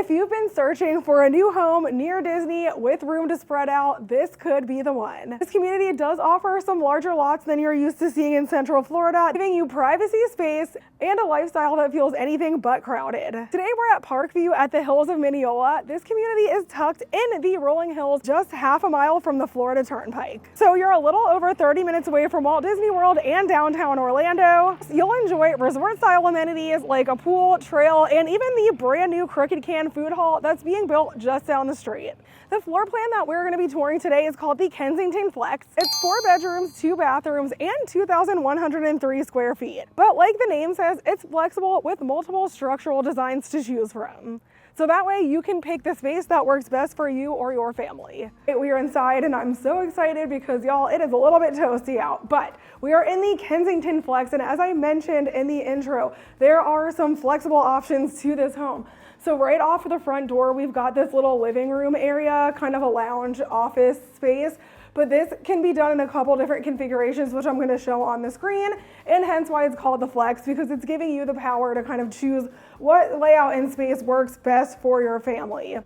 If you've been searching for a new home near Disney with room to spread out, this could be the one. This community does offer some larger lots than you're used to seeing in Central Florida, giving you privacy, space, and a lifestyle that feels anything but crowded. Today we're at Parkview at the hills of Minneola. This community is tucked in the rolling hills, just half a mile from the Florida Turnpike. So you're a little over 30 minutes away from Walt Disney World and downtown Orlando. You'll enjoy resort-style amenities like a pool, trail, and even the brand new Crooked Can food hall that's being built just down the street. The floor plan that we're going to be touring today is called the Kensington Flex. It's 4 bedrooms, 2 bathrooms, and 2,103 square feet. But like the name says, it's flexible with multiple structural designs to choose from. So that way you can pick the space that works best for you or your family. We are inside and I'm so excited because y'all, it is a little bit toasty out, but we are in the Kensington Flex, and as I mentioned in the intro, there are some flexible options to this home. So right off the front door, we've got this little living room area, kind of a lounge office space, but this can be done in a couple different configurations, which I'm going to show on the screen, and hence why it's called the Flex, because it's giving you the power to kind of choose what layout and space works best for your family.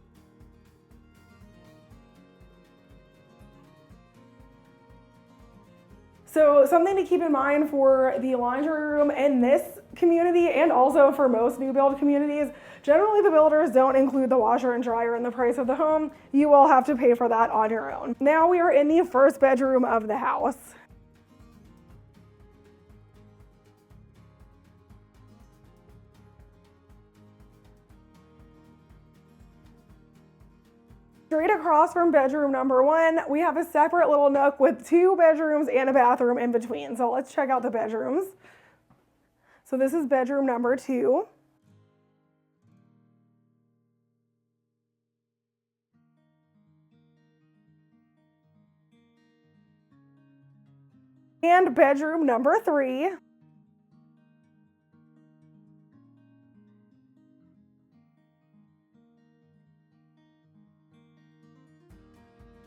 So something to keep in mind for the laundry room in this community, and also for most new build communities, generally the builders don't include the washer and dryer in the price of the home. You will have to pay for that on your own. Now we are in the first bedroom of the house. Straight across from bedroom number 1, we have a separate little nook with 2 bedrooms and a bathroom in between. So let's check out the bedrooms. So this is bedroom number 2. And bedroom number 3.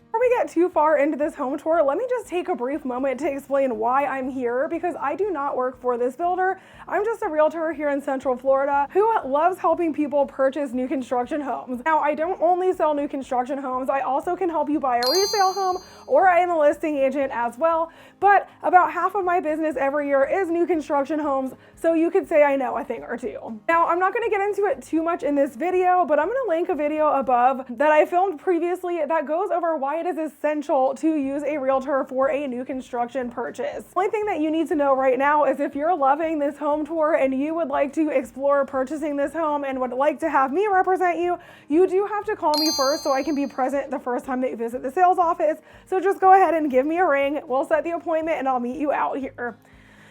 Before we get too far into this home tour, let me just take a brief moment to explain why I'm here, because I do not work for this builder. I'm just a realtor here in Central Florida who loves helping people purchase new construction homes. Now, I don't only sell new construction homes, I also can help you buy a resale home, or I am a listing agent as well, but about half of my business every year is new construction homes, so you could say I know a thing or two. Now, I'm not going to get into it too much in this video, but I'm going to link a video above that I filmed previously that goes over why it is essential to use a realtor for a new construction purchase. The only thing that you need to know right now is if you're loving this home tour and you would like to explore purchasing this home and would like to have me represent you, you do have to call me first so I can be present the first time that you visit the sales office. So just go ahead and give me a ring. We'll set the appointment and I'll meet you out here.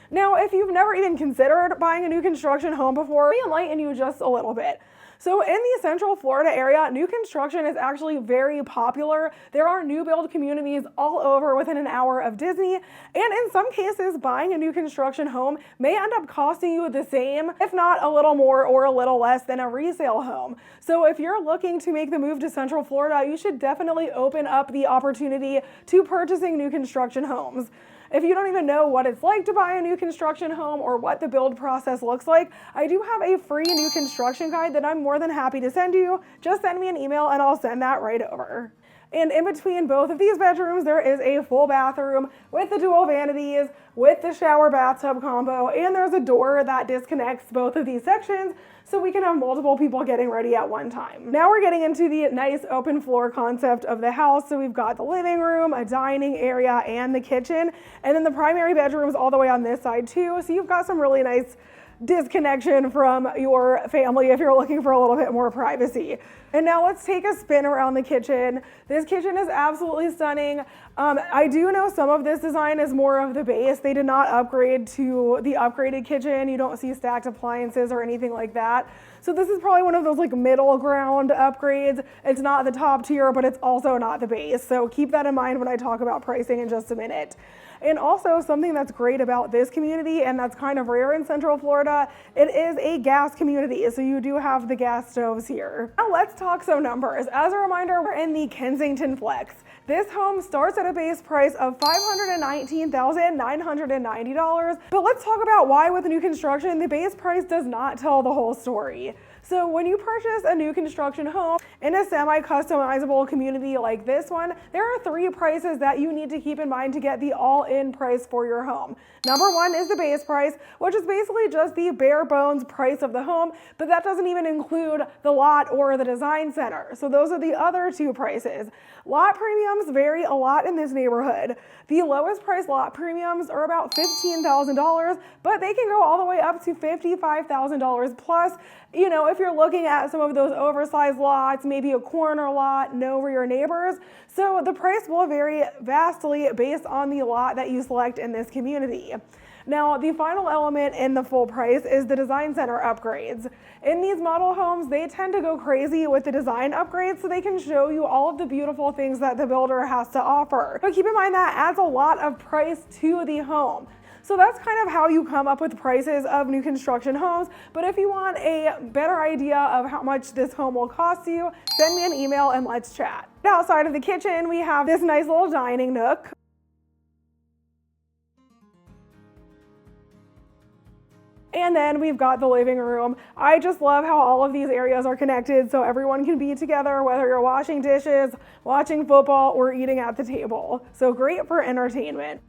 Now, if you've never even considered buying a new construction home before, let me enlighten you just a little bit. So in the Central Florida area, new construction is actually very popular. There are new build communities all over within an hour of Disney, and in some cases, buying a new construction home may end up costing you the same, if not a little more or a little less than a resale home. So if you're looking to make the move to Central Florida, you should definitely open up the opportunity to purchasing new construction homes. If you don't even know what it's like to buy a new construction home or what the build process looks like, I do have a free new construction guide that I'm more than happy to send you. Just send me an email and I'll send that right over. And in between both of these bedrooms, there is a full bathroom with the dual vanities, with the shower bathtub combo, and there's a door that disconnects both of these sections so we can have multiple people getting ready at one time. Now we're getting into the nice open floor concept of the house. So we've got the living room, a dining area, and the kitchen, and then the primary bedroom's all the way on this side too. So you've got some really nice disconnection from your family if you're looking for a little bit more privacy. And now let's take a spin around the kitchen. This kitchen is absolutely stunning. I do know some of this design is more of the base. They did not upgrade to the upgraded kitchen. You don't see stacked appliances or anything like that. So this is probably one of those like middle ground upgrades. It's not the top tier, but it's also not the base. So keep that in mind when I talk about pricing in just a minute. And also something that's great about this community, and that's kind of rare in Central Florida, it is a gas community, so you do have the gas stoves here. Now let's talk some numbers. As a reminder, we're in the Kensington Flex. This home starts at a base price of $519,990, but let's talk about why with new construction, the base price does not tell the whole story. So when you purchase a new construction home in a semi-customizable community like this one, there are 3 prices that you need to keep in mind to get the all-in price for your home. Number 1 is the base price, which is basically just the bare bones price of the home, but that doesn't even include the lot or the design center. So those are the other 2 prices. Lot premiums vary a lot in this neighborhood. The lowest price lot premiums are about $15,000, but they can go all the way up to $55,000 plus. You know, if you're looking at some of those oversized lots, maybe a corner lot, know where your neighbors. So the price will vary vastly based on the lot that you select in this community. Now, the final element in the full price is the design center upgrades. In these model homes, they tend to go crazy with the design upgrades so they can show you all of the beautiful things that the builder has to offer. But keep in mind that adds a lot of price to the home. So that's kind of how you come up with prices of new construction homes. But if you want a better idea of how much this home will cost you, send me an email and let's chat. Outside of the kitchen, we have this nice little dining nook. And then we've got the living room. I just love how all of these areas are connected so everyone can be together, whether you're washing dishes, watching football, or eating at the table. So great for entertainment.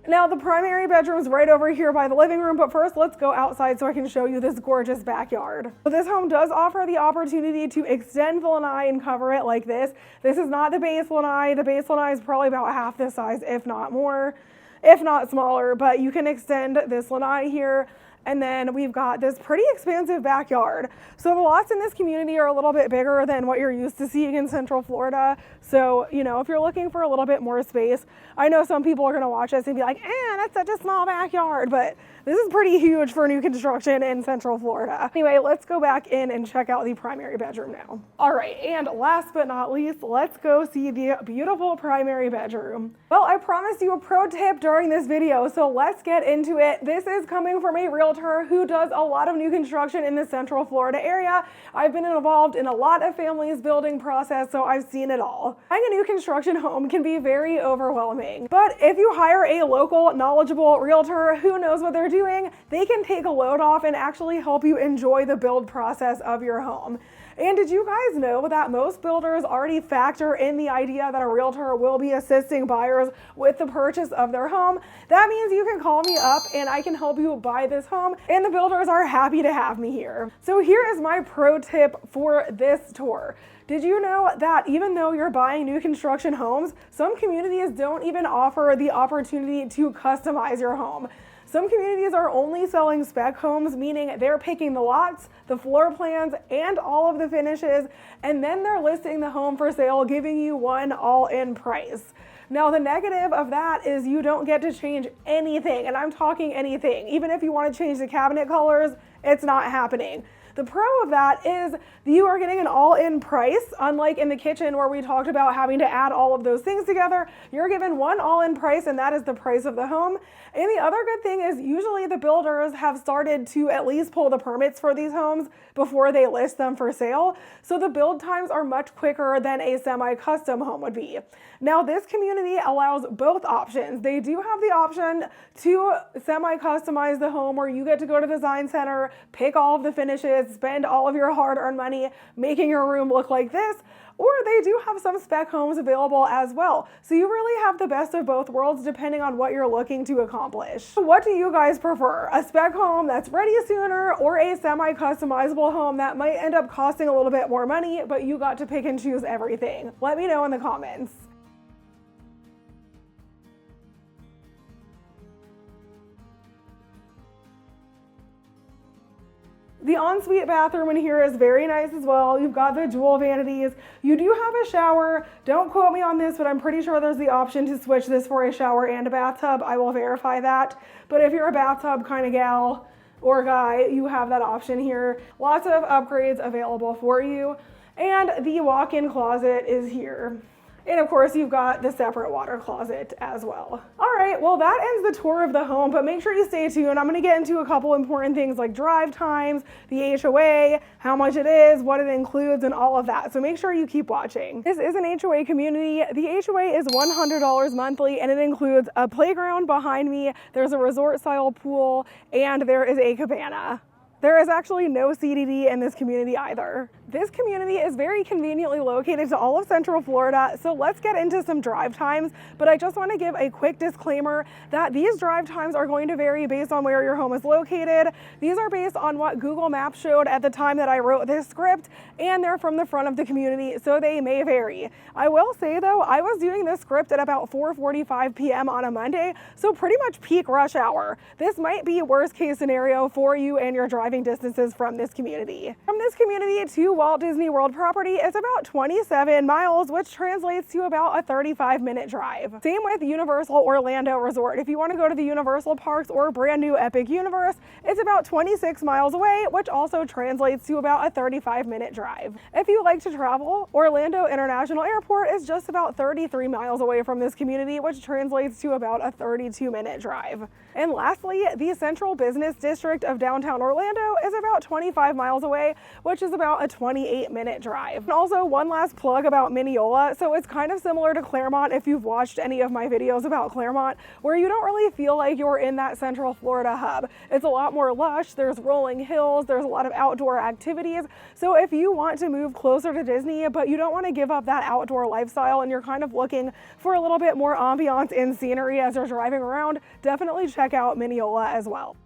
Now the primary bedroom's right over here by the living room, but first let's go outside so I can show you this gorgeous backyard. So this home does offer the opportunity to extend the lanai and cover it like this. This is not the base lanai. The base lanai is probably about half this size, if not more, if not smaller, but you can extend this lanai here. And then we've got this pretty expansive backyard. So the lots in this community are a little bit bigger than what you're used to seeing in Central Florida. So, you know, if you're looking for a little bit more space, I know some people are gonna watch this and be like, that's such a small backyard, but this is pretty huge for new construction in Central Florida. Anyway, let's go back in and check out the primary bedroom now. All right, and last but not least, let's go see the beautiful primary bedroom. Well, I promised you a pro tip during this video, so let's get into it. This is coming from a realtor who does a lot of new construction in the Central Florida area. I've been involved in a lot of families building process, so I've seen it all. Buying a new construction home can be very overwhelming, but if you hire a local, knowledgeable realtor who knows what they're doing, they can take a load off and actually help you enjoy the build process of your home. And did you guys know that most builders already factor in the idea that a realtor will be assisting buyers with the purchase of their home? That means you can call me up and I can help you buy this home, and the builders are happy to have me here. So here is my pro tip for this tour. Did you know that even though you're buying new construction homes, some communities don't even offer the opportunity to customize your home? Some communities are only selling spec homes, meaning they're picking the lots, the floor plans, and all of the finishes, and then they're listing the home for sale, giving you one all-in price. Now, the negative of that is you don't get to change anything, and I'm talking anything. Even if you want to change the cabinet colors, it's not happening. The pro of that is you are getting an all-in price, unlike in the kitchen where we talked about having to add all of those things together. You're given one all-in price, and that is the price of the home. And the other good thing is usually the builders have started to at least pull the permits for these homes before they list them for sale. So the build times are much quicker than a semi-custom home would be. Now, this community allows both options. They do have the option to semi-customize the home where you get to go to the design center, pick all of the finishes, spend all of your hard-earned money making your room look like this, or they do have some spec homes available as well. So you really have the best of both worlds depending on what you're looking to accomplish. What do you guys prefer? A spec home that's ready sooner, or a semi-customizable home that might end up costing a little bit more money, but you got to pick and choose everything? Let me know in the comments. The ensuite bathroom in here is very nice as well. You've got the dual vanities. You do have a shower. Don't quote me on this, but I'm pretty sure there's the option to switch this for a shower and a bathtub. I will verify that. But if you're a bathtub kind of gal or guy, you have that option here. Lots of upgrades available for you. And the walk-in closet is here. And of course, you've got the separate water closet as well. All right, well, that ends the tour of the home, but make sure you stay tuned. I'm gonna get into a couple important things like drive times, the HOA, how much it is, what it includes, and all of that. So make sure you keep watching. This is an HOA community. The HOA is $100 monthly, and it includes a playground behind me. There's a resort style pool, and there is a cabana. There is actually no CDD in this community either. This community is very conveniently located to all of Central Florida, so let's get into some drive times, but I just want to give a quick disclaimer that these drive times are going to vary based on where your home is located. These are based on what Google Maps showed at the time that I wrote this script, and they're from the front of the community, so they may vary. I will say though, I was doing this script at about 4:45 p.m. on a Monday, so pretty much peak rush hour. This might be worst case scenario for you and your driving distances from this community. From this community to Walt Disney World property is about 27 miles, which translates to about a 35-minute drive. Same with Universal Orlando Resort. If you want to go to the Universal Parks or brand new Epic Universe, it's about 26 miles away, which also translates to about a 35-minute drive. If you like to travel, Orlando International Airport is just about 33 miles away from this community, which translates to about a 32-minute drive. And lastly, the Central Business District of downtown Orlando is about 25 miles away, which is about a 28-minute drive. And also one last plug about Minneola. So it's kind of similar to Claremont if you've watched any of my videos about Claremont, where you don't really feel like you're in that Central Florida hub. It's a lot more lush, there's rolling hills, there's a lot of outdoor activities. So if you want to move closer to Disney, but you don't want to give up that outdoor lifestyle and you're kind of looking for a little bit more ambiance and scenery as you're driving around, definitely check out Minneola as well.